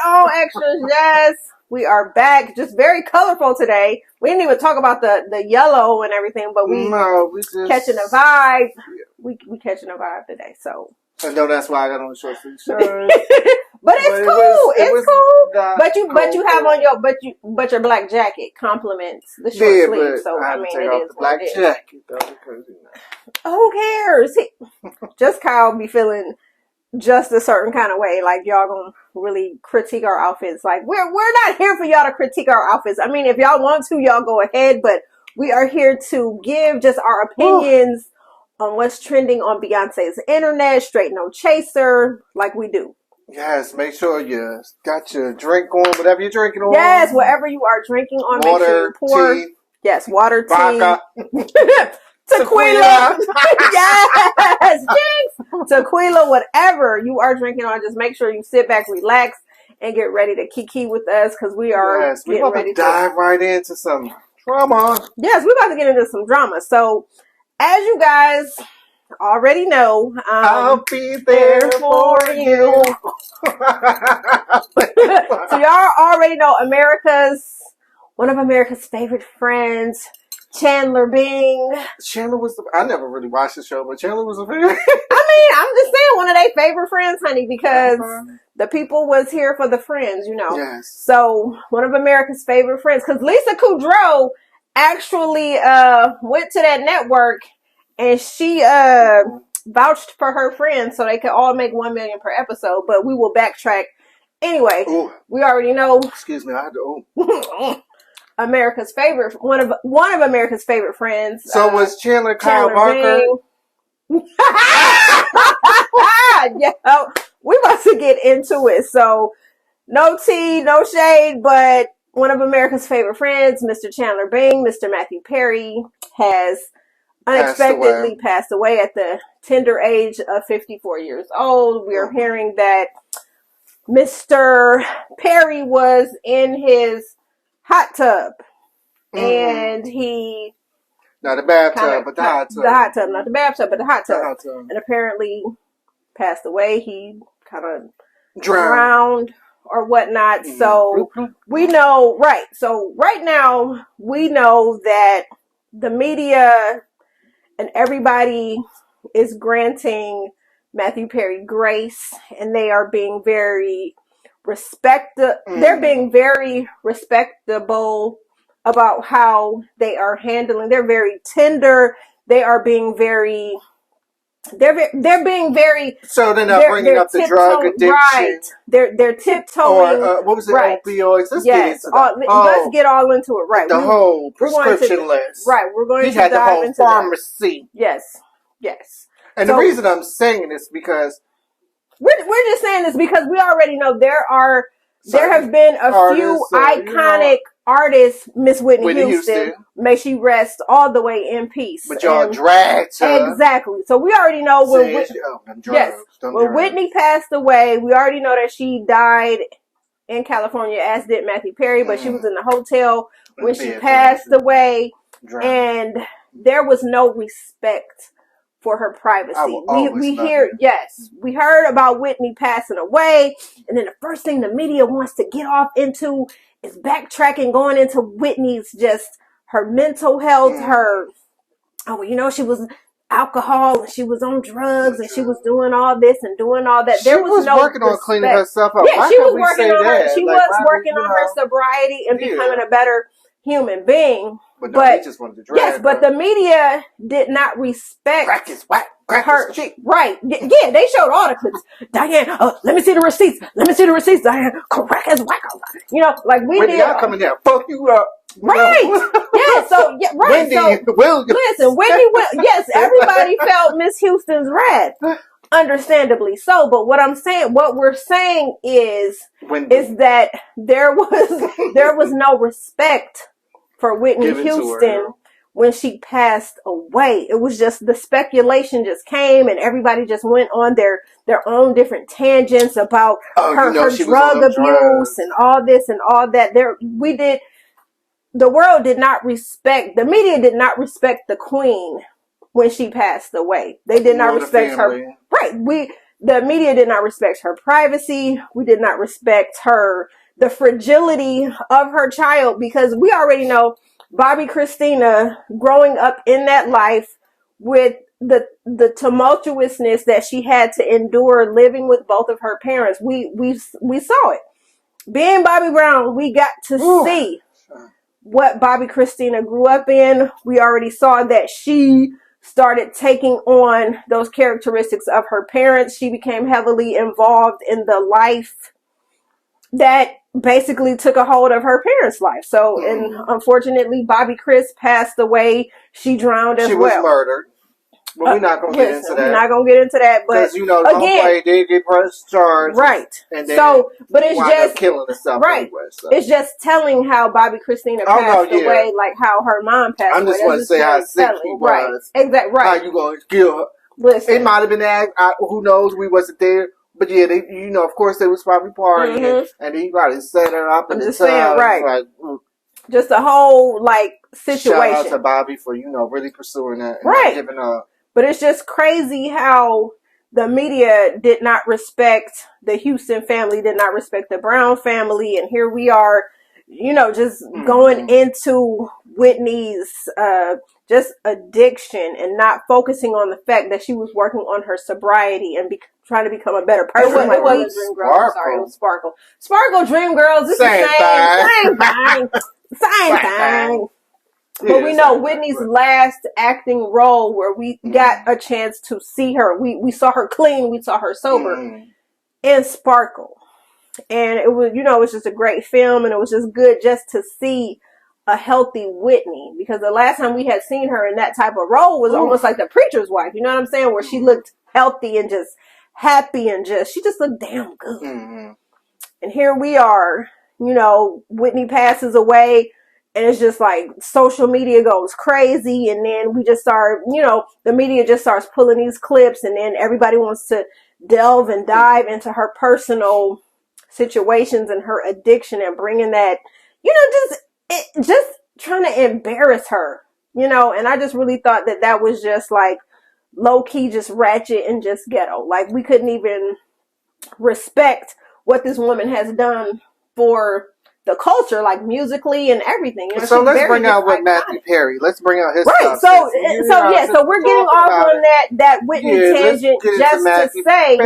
going on, extras? Yes, we are back. Just very colorful today. We didn't even talk about the yellow and everything, but we just catching a vibe. We catching a vibe today. So I know that's why I got on the short sleeve shirt. But it's cool. It's cool. But you have on your black jacket complements the short sleeve. So I mean, it is the black jacket though, because who cares? Just Kyle be feeling just a certain kind of way, like y'all gonna really critique our outfits. Like we're not here for y'all to critique our outfits. I mean, if y'all want to, y'all go ahead, but we are here to give just our opinions on what's trending on Beyonce's internet, straight no chaser, like we do. Yes, make sure you got your drink on, whatever you're drinking on. Yes, whatever you are drinking on, water, make sure you pour. Tea, yes, water, vodka. Tequila. Yes, jinx. Tequila, whatever you are drinking on, just make sure you sit back, relax, and get ready to kiki with us because we are getting ready to dive right into some drama. Yes, we're about to get into some drama. So, as you guys already know, I'll be there for you. So y'all already know one of America's favorite friends, Chandler Bing. Chandler was I never really watched the show, but Chandler was a fan. I mean, I'm just saying one of their favorite friends, honey, because the people was here for the friends, you know. Yes. So one of America's favorite friends, because Lisa Kudrow actually went to that network and she vouched for her friends so they could all make $1 million per episode. But we will backtrack. Anyway, we already know. Excuse me, I had to. America's favorite, one of America's favorite friends. So was Chandler Kyle Barker? Yeah, we about to get into it. So no tea, no shade, but one of America's favorite friends, Mr. Chandler Bing, Mr. Matthew Perry, has unexpectedly passed away at the tender age of 54 years old. We are hearing that Mr. Perry was in his hot tub and he not the bathtub, but the hot tub. The hot tub, not the bathtub, but the hot tub. And apparently passed away. He kind of drowned or whatnot. So we know, right. So right now we know that the media and everybody is granting Matthew Perry grace, and they are being very they're being very respectable about how they are handling. They're very tender. They are being very. They're being very. So they're not bringing up the drug addiction. Right. They're tiptoeing. Or what was it? Right. Opioids. Let's get all into it. Right. The whole prescription list. Right. We're going to dive the whole into pharmacy. That. Yes. And the reason I'm saying this because we're just saying this because we already know there have been a few iconic artists, Miss Whitney Houston. May she rest all the way in peace. But y'all dragged her. Exactly. So we already know when Whitney passed away, we already know that she died in California, as did Matthew Perry, but she was in the hotel when she passed away, and there was no respect for her privacy. We heard about Whitney passing away, and then the first thing the media wants to get off into is backtracking, going into Whitney's just her mental health, she was alcohol and she was on drugs and she was doing all this and doing all that. There was no working on cleaning herself up. Yeah, she was working on her. She was working on her sobriety and becoming a better human being. But they just wanted to drag her. But the media did not respect her. Right. Yeah, they showed all the clips. Diane, let me see the receipts. Diane, crack as whack. Like we did. Y'all coming there, fuck you up. Right. Yeah, so, right. Wendy Williams. Listen, yes, everybody felt Miss Houston's wrath. Understandably so, but what we're saying is that there was no respect for Whitney Houston when she passed away. It was just the speculation just came and everybody just went on their own different tangents about her drug abuse and all this and all that. The world did not respect, the media did not respect the queen when she passed away. They did not respect her. Right. the media did not respect her privacy. We did not respect the fragility of her child, because we already know Bobby Christina growing up in that life with the tumultuousness that she had to endure living with both of her parents. We saw it. Being Bobby Brown, we got to see what Bobby Christina grew up in. We already saw that she started taking on those characteristics of her parents. She became heavily involved in the life that basically took a hold of her parents' life. So, and unfortunately, Bobby Chris passed away. She drowned as well. She was murdered. But we're not going to get into that. We're not going to get into that. But because, the homeboy did get pressed charged. Right. And then but it's just killing herself anyway. So. It's just telling how Bobby Christina passed away, like how her mom passed away. I just want to say how sick he was. Exactly. Right. How you going to kill her? Listen. It might have been who knows? We wasn't there. But yeah, they, of course they was probably partying, and he probably set her up in the tub. Right. Like, just a whole situation. Shout out to Bobby for really pursuing that, and not giving up. But it's just crazy how the media did not respect the Houston family, did not respect the Brown family, and here we are, just going into Whitney's just addiction and not focusing on the fact that she was working on her sobriety and trying to become a better person. It wasn't Dream Girls. I'm sorry, it was Sparkle. Sparkle, Dream Girls, it's same thing. Same thing. But we know Whitney's last acting role where we got a chance to see her. We saw her clean. We saw her sober in Sparkle. And it was, it was just a great film. And it was just good just to see a healthy Whitney. Because the last time we had seen her in that type of role was almost like The Preacher's Wife. You know what I'm saying? Where she looked healthy and just happy and she just looked damn good. And here we are, Whitney passes away. And it's just like social media goes crazy. And then we just start, the media just starts pulling these clips. And then everybody wants to delve and dive into her personal situations and her addiction and bringing that, just trying to embarrass her, And I just really thought that was just like low key, just ratchet and just ghetto. Like we couldn't even respect what this woman has done for the culture, like musically and everything. So let's bring out what Matthew Perry. Let's bring out his stuff. So we're getting off on that Whitney tangent just to say,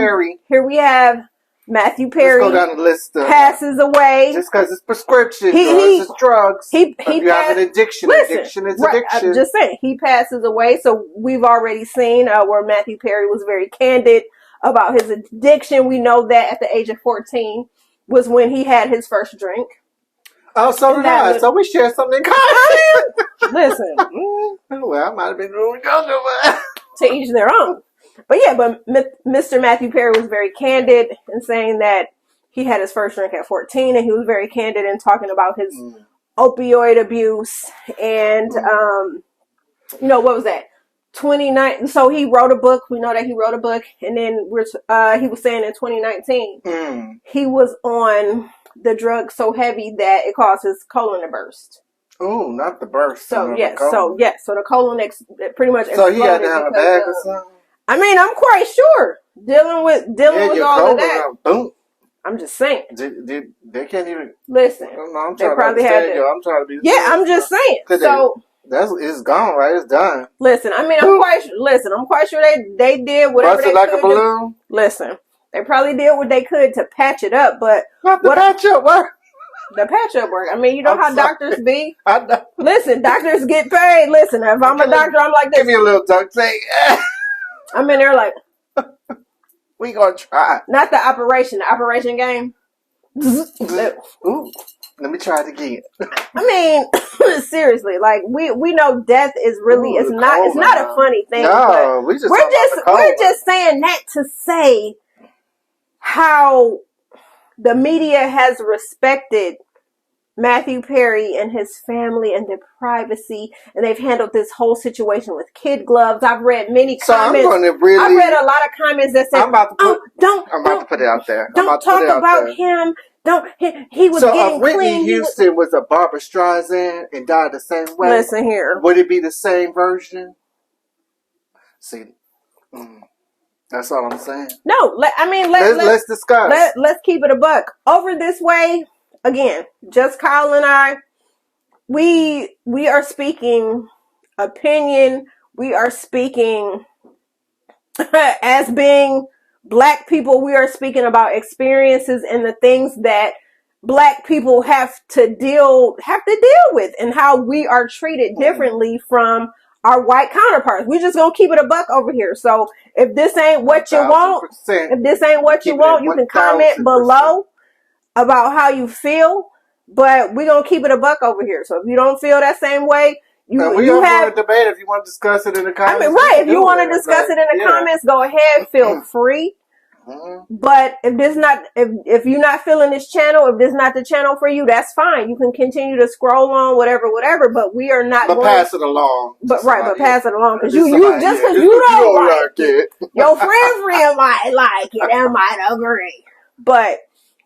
here we have Matthew Perry. Let's go down the list. Passes away just because it's prescription drugs. It's drugs. He you have an addiction. Addiction is addiction. I'm just saying he passes away. So we've already seen where Matthew Perry was very candid about his addiction. We know that at the age of 14 was when he had his first drink. Oh, so did I. So we share something in common. Listen. Well, I might have been a little younger, but to each their own. But Mr. Matthew Perry was very candid in saying that he had his first drink at 14, and he was very candid in talking about his opioid abuse. And, what was that? 29. So he wrote a book. We know that he wrote a book. And then he was saying in 2019, he was on the drug so heavy that it caused his colon to burst. Oh, not the burst. So the colon pretty much. So he had to have a bag or something. I mean, I'm quite sure dealing with all of that. Boom. I'm just saying. They can't even listen. I'm trying to understand you. I'm trying to be. Yeah, I'm just saying. So it's gone, right? It's done. Listen, I mean, I'm quite sure they did whatever they could. Busted like a balloon. Listen. They probably did what they could to patch it up, but patch up work. The patch up work. I mean, you know how doctors be. I know. Listen, doctors get paid. Listen, if I'm a doctor, I'm like this. Give me a little duct tape. I'm in there like, we gonna try. Not the operation game. Ooh, let me try it again. I mean, seriously, like we know death is really it's not a funny thing. No, we're just saying that to say how the media has respected Matthew Perry and his family and their privacy, and they've handled this whole situation with kid gloves. I've read many comments. I've read a lot of comments that say, I'm about to put it out there. Don't talk about him. He was getting Whitney clean. Houston was a Barbara Streisand and died the same way. Listen here. Would it be the same version? See, That's all I'm saying. No, let's discuss. Let's keep it a buck. Over this way, again, just Kyle and I, we are speaking opinion. We are speaking as being Black people. We are speaking about experiences and the things that Black people have to deal with, and how we are treated differently from our white counterparts. We just gonna keep it a buck over here. So if this ain't what you want, you can comment below about how you feel. But we gonna keep it a buck over here. So if you don't feel that same way, you have a debate. If you want to discuss it in the comments, if you want to discuss it in the comments, go ahead. Feel free. But if you're not feeling this channel, if this is not the channel for you, that's fine. You can continue to scroll on, whatever. But we are not. But pass it along. But pass it along, because you don't like it. Your friend might like it and might agree. But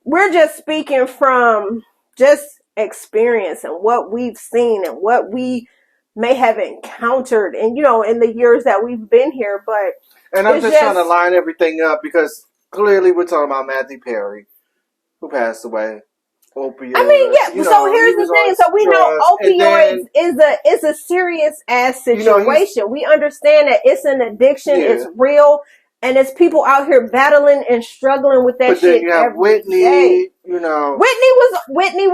we're just speaking from just experience and what we've seen and what we may have encountered, and in the years that we've been here. But I'm just trying to line everything up, because clearly we're talking about Matthew Perry, who passed away. Opioids. I mean, yeah. So here's the thing. So we know opioids is a serious ass situation. We understand that it's an addiction. Yeah. It's real, and it's people out here battling and struggling with that shit. But then you have Whitney. Day. Whitney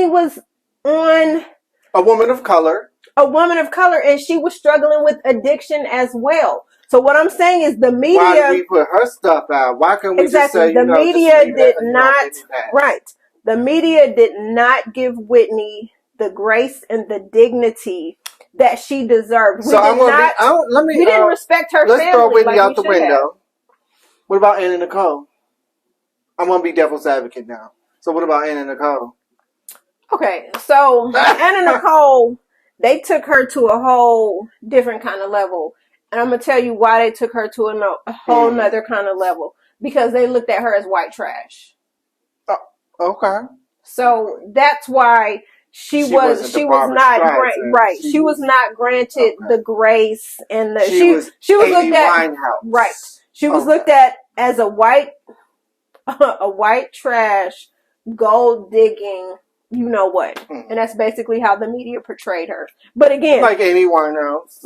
was on a woman of color. And she was struggling with addiction as well. So what I'm saying is the media. Why did we put her stuff out? Why can't we just say the media did not The media did not give Whitney the grace and the dignity that she deserved. We didn't respect her family. Let's throw Whitney out the window. What about Anna Nicole? I'm gonna be devil's advocate now. So what about Anna Nicole? Okay, so Anna Nicole, they took her to a whole different kind of level. And I'm going to tell you why they took her to a whole nother kind of level. Because they looked at her as white trash. Oh, okay. So that's why she was not granted the grace and the she was looked at Winehouse. She was looked at as a white trash, gold digging. You know what? Mm-hmm. And that's basically how the media portrayed her. But again, like anyone else,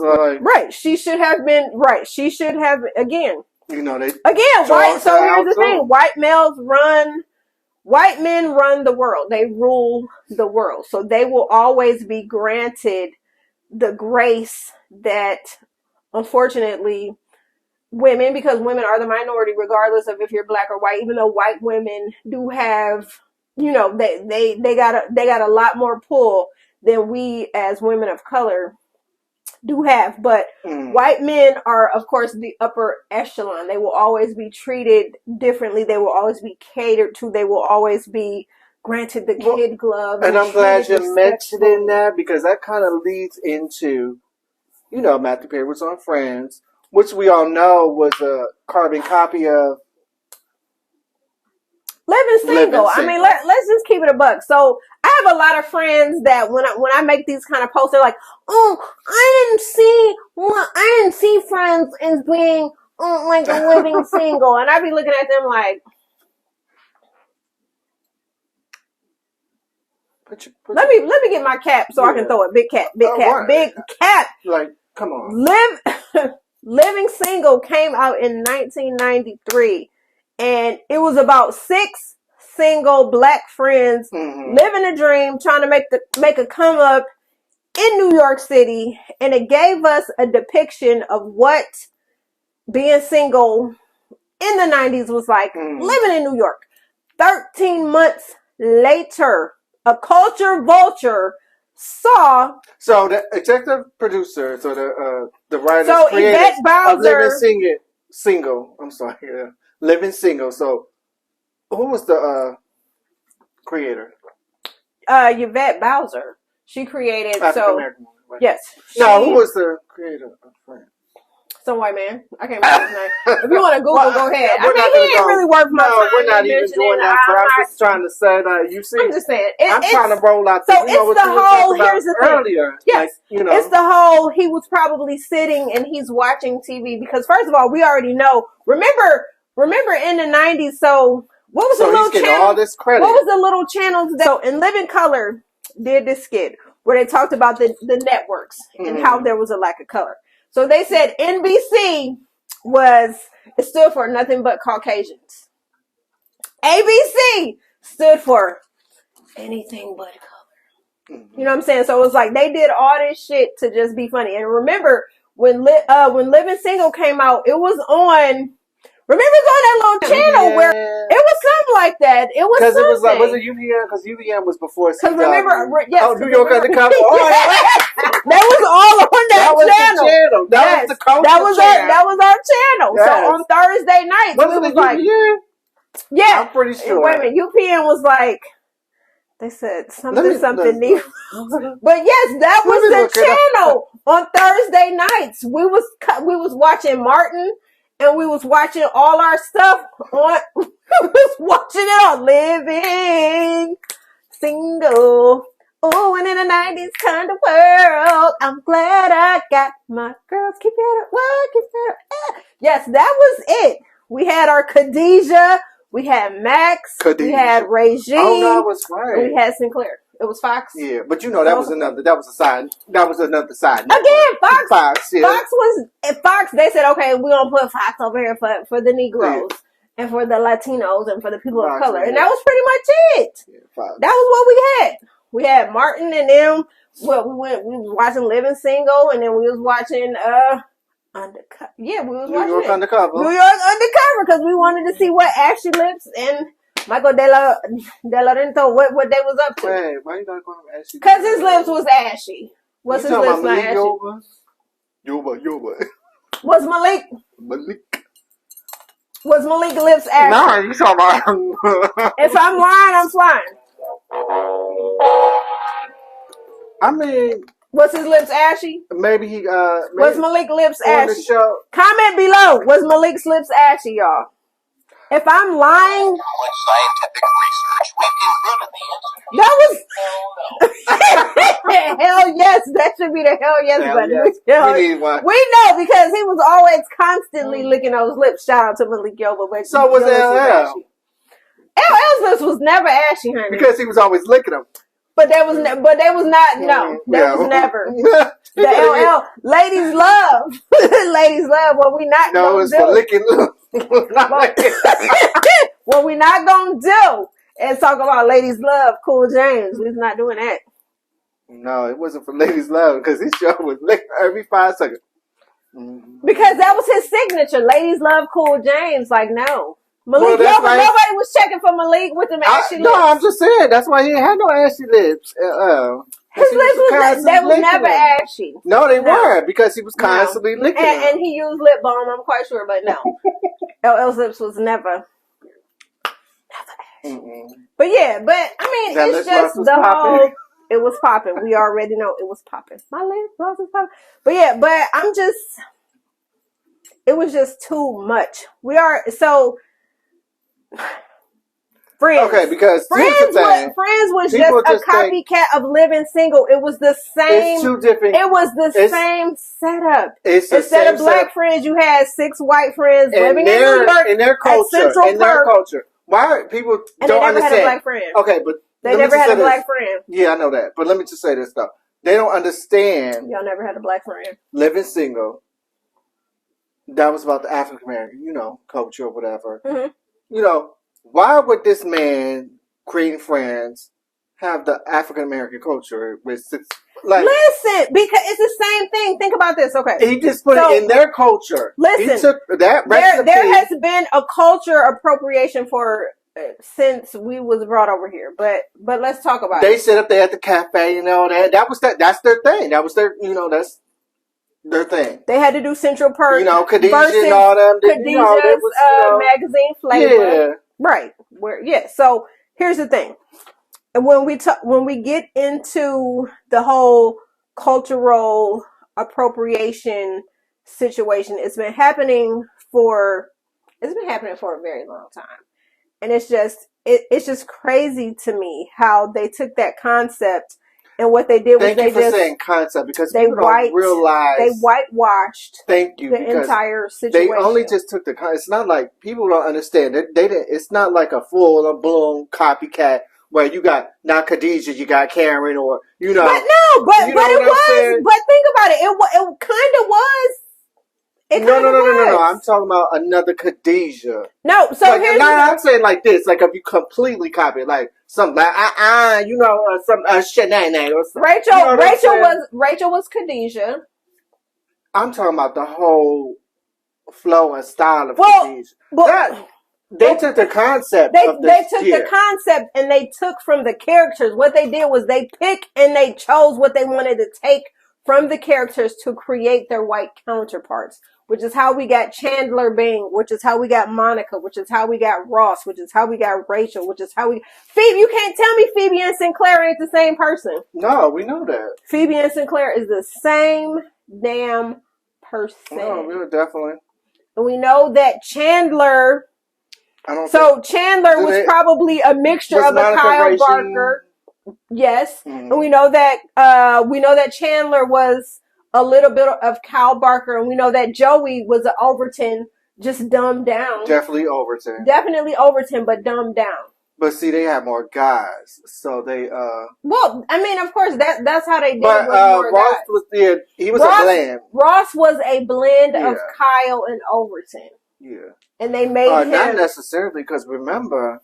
she should have been She should have again. They white. So here's the thing: white men run the world. They rule the world. So they will always be granted the grace that, unfortunately, women, because women are the minority, regardless of if you're Black or white. Even though white women do have. They got a lot more pull than we as women of color do have. But white men are, of course, the upper echelon. They will always be treated differently. They will always be catered to. They will always be granted the kid glove. And I'm glad you're mentioning that, because that kind of leads into, Matthew Perry was on Friends, which we all know was a carbon copy of Living single. I mean, let's just keep it a buck. So I have a lot of friends that when I make these kind of posts, they're like, "Oh, I didn't see Friends as being like a living single," and I be looking at them like, let me get my cap so I can throw it. Big cap. Like, come on. Living Single came out in 1993. And it was about 6 single Black friends living a dream, trying to make a come up in New York City. And it gave us a depiction of what being single in the 90s was like, living in New York. 13 months later, a culture vulture saw. So the executive producer, the writers, creators Yvette Bowser, of Living Single. I'm sorry. Yeah. Living Single. So, who was the creator? Yvette Bowser. She created. African American woman, right? Yes. No, who was the creator of Friends? Some white man. I can't remember his name. If you want to Google, go ahead. I mean, he ain't really worth my time. No, we're not even doing that. But I'm just trying to say that you see. I'm just saying. I'm trying to roll out. So it's the whole. Here's the thing. Earlier, yes, like, it's the whole. He was probably sitting and he's watching TV because first of all, we already know. Remember in the 90s. So what was the little channel? All this credit. What was the little channels that? So In Living Color did this skit where they talked about the networks and how there was a lack of color. So they said NBC it stood for nothing but Caucasians. ABC stood for anything but color. You know what I'm saying? So it was like they did all this shit to just be funny. And remember when Living Single came out, it was on. Remember it was on that little channel where it was something like that. It was because it was like, was it UVM? Because UVM was before. Because remember, yes, New York Undercover. That was all on that channel. That was the culture channel. That was our channel. Yes. So on Thursday nights, was it like, UPN? Yeah, I'm pretty sure. Wait a minute, UPN was like they said something new. But yes, that was the channel on Thursday nights. We was watching Martin. And we was watching all our stuff on. We was watching it on Living Single. Oh, and in the 90s kind of world, I'm glad I got my girls. Keep it up. What? Keep it up. Yes, that was it. We had our Khadijah. We had Max. We had Regine. Oh, no, it was right. We had Sinclair. It was Fox. Yeah, but that was another side. That was another side. Again, Fox. Yeah. Fox. They said, okay, we're gonna put Fox over here for the Negroes and for the Latinos and for the people of color, and that was pretty much it. Yeah, that was what we had. We had Martin and them. Well, we was watching Living Single, and then we was watching Undercover. Yeah, we was watching New York Undercover because we wanted to see what Ashley Lips and Michael De La Rento, what they was up to. Wait, why you gotta call him Ashy? Because his lips was ashy. What's his lips not ashy? Yoba. Was Malik lips ashy? Nah, you talking about... If I'm lying, I'm flying. I mean... Was his lips ashy? Maybe he... was Malik lips ashy? Show. Comment below. Was Malik's lips ashy, y'all? If I'm lying, with scientific research, we've concluded the answer. hell yes, that should be the hell yes button. Yes. We need one. We know because he was always constantly licking those lips. Shout out to Malik Yoba. But so was LL. LL's lips was never ashy, honey. Because he was always licking them. But they was not. That was never. The LL ladies love, ladies love. What we not no, it's for licking. What we not gonna do is talk about ladies love Cool James. We're not doing that. No, it wasn't for ladies love because his show was licking every 5 seconds. Because that was his signature. Ladies love Cool James. Like no. Malik Yoba, nobody was checking for Malik with them ashy lips. No, I'm just saying. That's why he had no ashy lips. His lips was never ashy. No, they weren't because he was constantly licking them. And he used lip balm, I'm quite sure, but no. LL's lips was never ashy. But yeah, I mean, it's just the whole... It was popping. We already know it was popping. My lip gloss was popping. But yeah, it was just too much. Friends. Okay, because Friends was just a copycat of Living Single. It was the same. It's two different. It was the same setup. Instead of black friends, you had 6 white friends living in New York in their culture. Why people don't understand? They never had a black friend. Okay, but they never had a black friend. Yeah, I know that. But let me just say this though. They don't understand. Y'all never had a black friend. Living Single. That was about the African American, culture or whatever. Mm-hmm. Why would this man creating Friends have the African American culture with 6? Listen, because it's the same thing. Think about this, okay? He just put it in their culture. Listen, he took that recipe. There has been a culture appropriation since we was brought over here, but let's talk about it. They sit up there at the cafe, that's their thing. That was their, that's their thing. They had to do Central Perk, Khadijah and all them. Khadijah's magazine flavor. Yeah. Right. So here's the thing. And when we get into the whole cultural appropriation situation. It's been happening for a very long time. And it's just crazy to me how they took that concept and what they did was Thank you for saying concept, because people don't realize they whitewashed the entire situation. They only just took the concept. It's not like people don't understand. They didn't. It's not like a full blown copycat where you got not Khadijah, you got Karen, or But no, but it was. But think about it. It kind of was. No. I'm talking about another Khadijah. No, so like, here's I'm saying like this. Like if you completely copy it, like some like some shenanigans or something. Rachel was Khadijah. I'm talking about the whole flow and style of Khadijah. They took the concept. They took the concept and they took from the characters. What they did was they picked and they chose what they wanted to take from the characters to create their white counterparts, which is how we got Chandler Bing, which is how we got Monica, which is how we got Ross, which is how we got Rachel, which is how we... Phoebe, you can't tell me Phoebe and Sinclair ain't the same person. No, we know that. Phoebe and Sinclair is the same damn person. No, we definitely. And we know that Chandler... Chandler was probably a mixture of a Kyle Barker. Yes. Mm-hmm. And we know that Chandler was a little bit of Kyle Barker, and we know that Joey was an Overton, just dumbed down. Definitely Overton, but dumbed down. But see, they had more guys, so they. Well, I mean, of course, that's how they did. But Ross was there. He was a blend. Ross was a blend of Kyle and Overton. Yeah. And they made him... Not necessarily, because remember,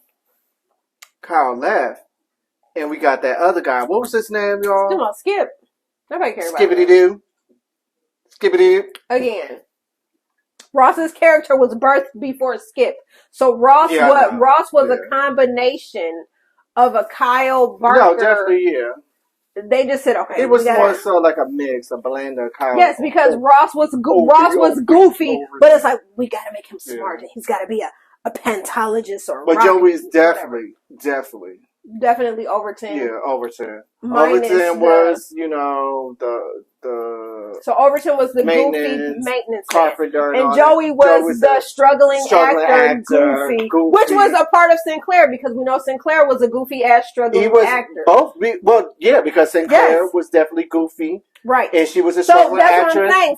Kyle left, and we got that other guy. What was his name, y'all? Come on, Skip. Nobody cares about Skibbity-doo. Skibbity-doo. Again, Ross's character was birthed before Skip. So Ross was a combination of a Kyle Barker. No, definitely, yeah. They just said, okay. It was more so like a mix, a blend of Kyle. Yes, because Ross was goofy, but it's like, we gotta make him smart. He's gotta be a pantologist or But Joey's definitely Overton. Yeah, Overton. Overton was, So Overton was the goofy maintenance carpenter, and Joey was the struggling actor, goofy, which was a part of Sinclair, because we know Sinclair was a goofy ass struggling actor. Because Sinclair was definitely goofy, right? And she was a struggling actress. So that's what I'm saying.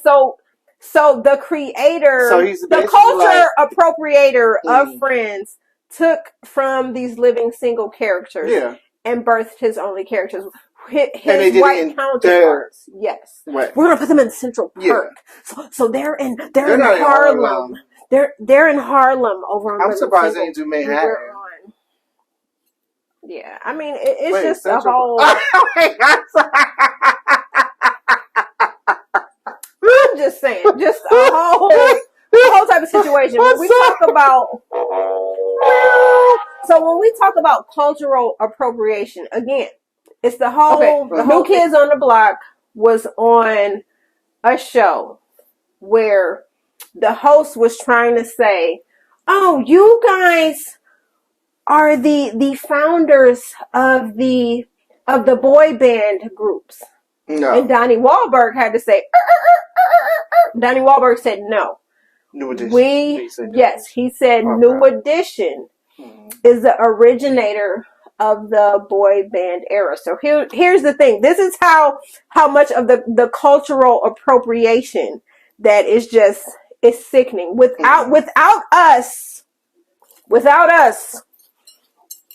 So the creator, the culture appropriator of Friends, took from these living single characters and birthed his only characters. His white counterparts. Yes. Right. We're gonna put them in Central Park. So they're in Harlem. They're in Harlem over on... I'm surprised they didn't do Manhattan. Yeah, I mean it's just a whole... I'm just saying, just a whole type of situation. When we talk about cultural appropriation, again, it's the whole New Kids on the Block was on a show where the host was trying to say, "Oh, you guys are the founders of the boy band groups." No. And Donnie Wahlberg had to say, Donnie Wahlberg said no. New Edition. He said New Edition is the originator of the boy band era. So here's the thing. This is how much of the cultural appropriation that is just, it's sickening. Without us,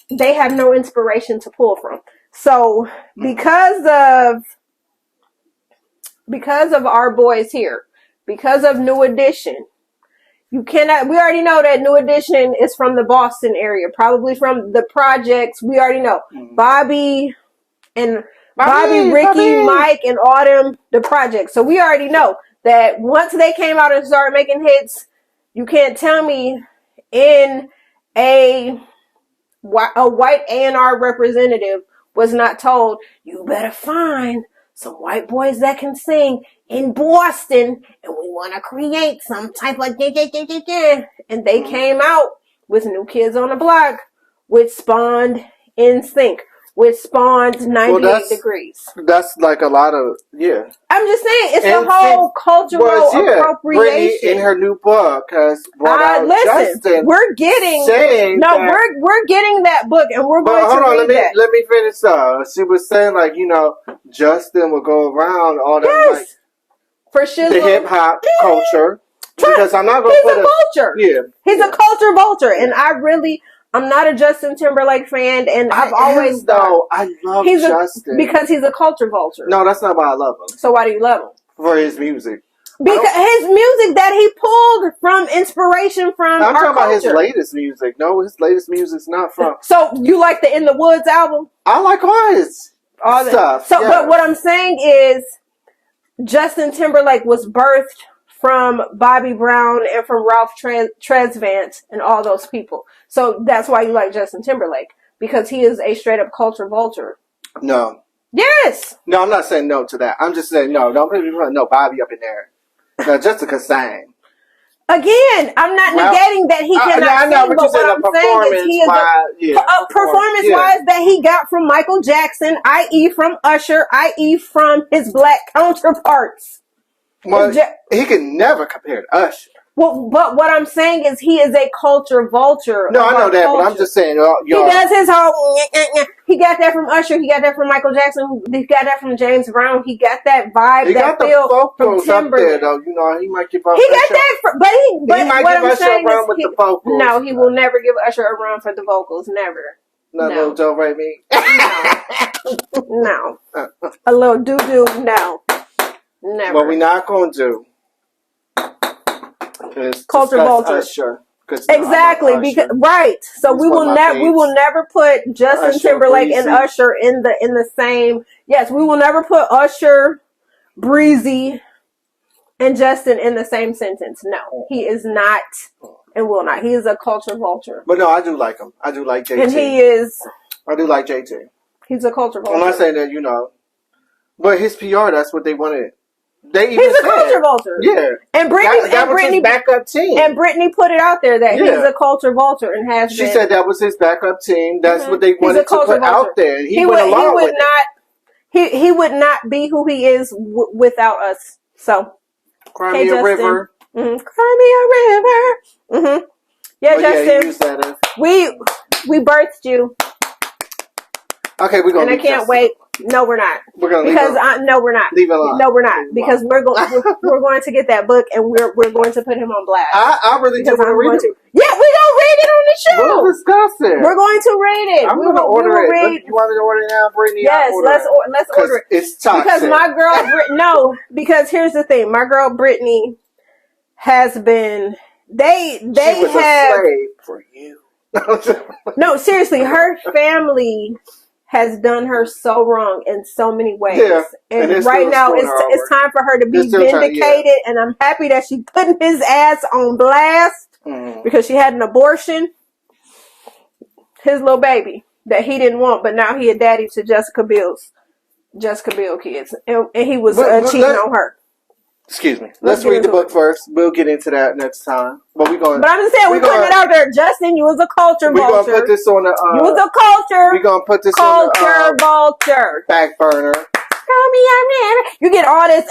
they have no inspiration to pull from. So because of our boys here, because of New Edition, we already know that New Edition is from the Boston area, probably from the projects. We already know Bobby, Ricky, Mike, and Autumn, the projects. So we already know that once they came out and started making hits, you can't tell me in a white A&R representative was not told, you better find some white boys that can sing in Boston, and we want to create some type of and they came out with New Kids on the Block, which spawned NSYNC, which spawns 98 degrees. That's like a lot of, yeah. I'm just saying, it's the whole cultural appropriation. Brittany, in her new book, has brought out Justin. We're getting we're getting that book, and we're going to read that. Let me finish up. She was saying, like, you know, Justin will go around all that, like, for sure, the hip hop culture. Because I'm not going to put a vulture. Yeah, he's a culture vulture, and I'm not a Justin Timberlake fan, and I've always thought I love Justin because he's a culture vulture. No, that's not why I love him. So why do you love him? For his music. Because his music that he pulled from inspiration from I'm talking about his culture. latest music. No, his latest music's not from. So you like the In the Woods album? I like all his stuff. So, but what I'm saying is, Justin Timberlake was birthed from Bobby Brown and from Ralph Tresvant and all those people. So that's why you like Justin Timberlake, because he is a straight up culture vulture. No. Yes. No, I'm not saying no to that. I'm just saying no. Don't put no Bobby up in there. No, Jessica sang. Again, I'm not negating that he cannot sing, but what I'm saying is he is performance-wise that he got from Michael Jackson, i.e. from Usher, i.e. from his black counterparts. Well, he can never compare to Usher. Well, but what I'm saying is he is a culture vulture. No, I know that, but I'm just saying. He does his whole... He got that from Usher. He got that from Michael Jackson. He got that from James Brown. He got that vibe, that feel from Timberlake. Up there, though. You know, he might give up. He got that, but he might what give I'm Usher saying a run is with the vocals. No, he will never give Usher a run for the vocals. Never. Not little Joe Ray me. No. A little doo doo. No. Never. What we're not going to do. Culture vulture. Exactly, because So we will never put Justin Usher, Timberlake Breezy. and Usher in the same. Yes, we will never put Usher, Breezy, and Justin in the same sentence. No, he is not and will not. He is a culture vulture. But no, I do like him. I do like JT. And he is. I do like JT. He's a culture vulture. I'm not saying that, you know, but his PR, that's what they wanted. He's a culture vulture. Yeah. And Brittany, that was his backup team. And Brittany put it out there that he's a culture vulture and has She said that was his backup team. That's what they wanted to put out there. He went along with it. He would not be who he is without us. So. Cry me a river. Mm-hmm. Cry me a river. Mm-hmm. Yeah, Justin. Yeah, we birthed you. Okay, we're gonna. And I can't wait. No, we're not. We're gonna no, we're not. Leave it alone. No, we're not because we're going to get that book and we're going to put him on blast. I really do want to read it. Yeah, we're gonna read it on the show. We'll discuss it. We're going to read it. I'm going to order it. You want me to order it now, Brittany? Yes, let's order it. It's toxic. Because my girl, because here's the thing, my girl Brittany has been. They she was have a slave for you. No, seriously, her family has done her so wrong in so many ways. Yeah, and right now it's time for her to be vindicated, and I'm happy that she's putting his ass on blast because she had an abortion. His little baby that he didn't want, but now he a daddy to Jessica Biel kids, and he was cheating on her. Excuse me. Let's read the book first. We'll get into that next time. But we're going. But I'm just saying we're putting it out there. Justin, you was a culture vulture. We're gonna put this on the. You was a culture. We're gonna put this culture on the vulture back burner. Tell me I'm in. You get all this.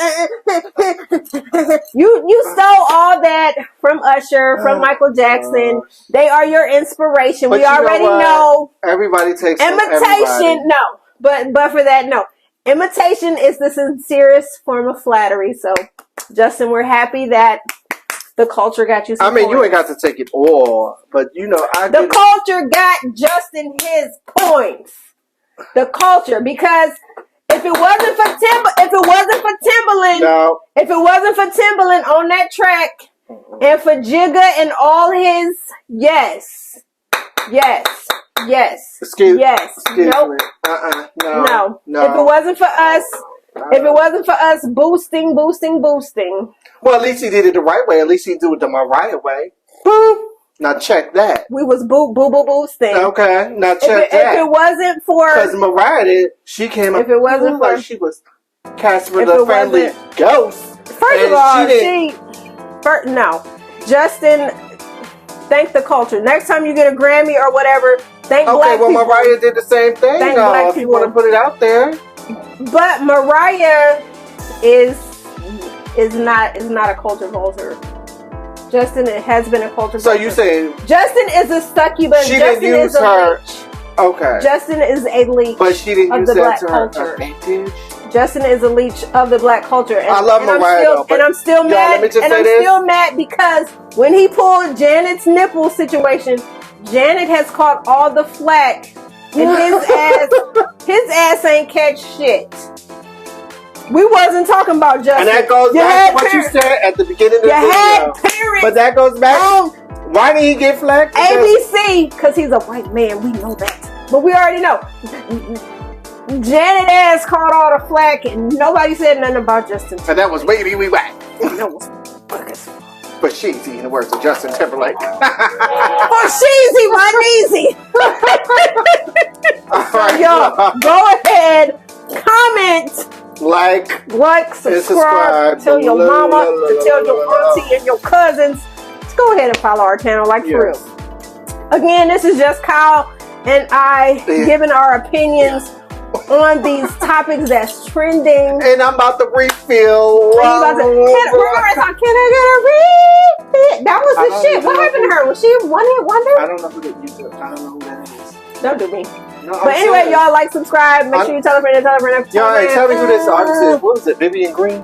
You stole all that from Usher, from Michael Jackson. They are your inspiration. We already know. Everybody takes imitation. No, but for that, no. Imitation is the sincerest form of flattery. So, Justin, we're happy that the culture got you some points. You ain't got to take it all, but you know, the culture got Justin his points. The culture, because if it wasn't for Timbaland on that track, and for Jigga and all his yes. Excuse nope. me. No. If it wasn't for us, boosting. Well, at least he did it the right way. At least he did it the Mariah way. Boom. Now check that. We was boosting. Okay. Now check that. If it wasn't for, because Mariah did, she came up. If it wasn't for, like she was Casper the Friendly Ghost. First of all, no. Justin, thank the culture. Next time you get a Grammy or whatever, Thank black well, people. Mariah did the same thing, Thank though. black If you want to people. put it out there. But Mariah is not a culture vulture. Justin has been a culture vulture. So you saying Justin is a succubus. she Justin didn't use is a her? leech. Okay. Justin is a leech. But she didn't of use the that black to culture. her advantage. Justin is a leech of the black culture. And, I love Mariah, and I'm still mad. let me just and say I'm this. still mad because when he pulled Janet's nipple situation, Janet has caught all the flack, and his ass ain't catch shit. We wasn't talking about Justin. And that goes back to what you said at the beginning of the video. Had parents. But that goes back. Why did he get flack? ABC, because he's a white man. We know that. But we already know. Janet ass caught all the flack and nobody said nothing about Justin. And that was wiggity wee whack. That was fucking. But she's in the words of Justin Timberlake. Oh, sheezy, my easy. Alright, y'all, go ahead, comment, like, subscribe, tell your mama, to tell your auntie and your cousins. Let's go ahead and follow our channel, for real. Again, this is just Kyle and I giving our opinions on these topics that's trending. And I'm about to refill. Can I get a refill? That was the shit. What happened to her? Was she one hit wonder? I don't know who that is. Don't do me. No, but anyway, y'all subscribe. Make sure you tell a friend and tell a friend. Y'all, tell me who this artist is. What was it? Vivian Green?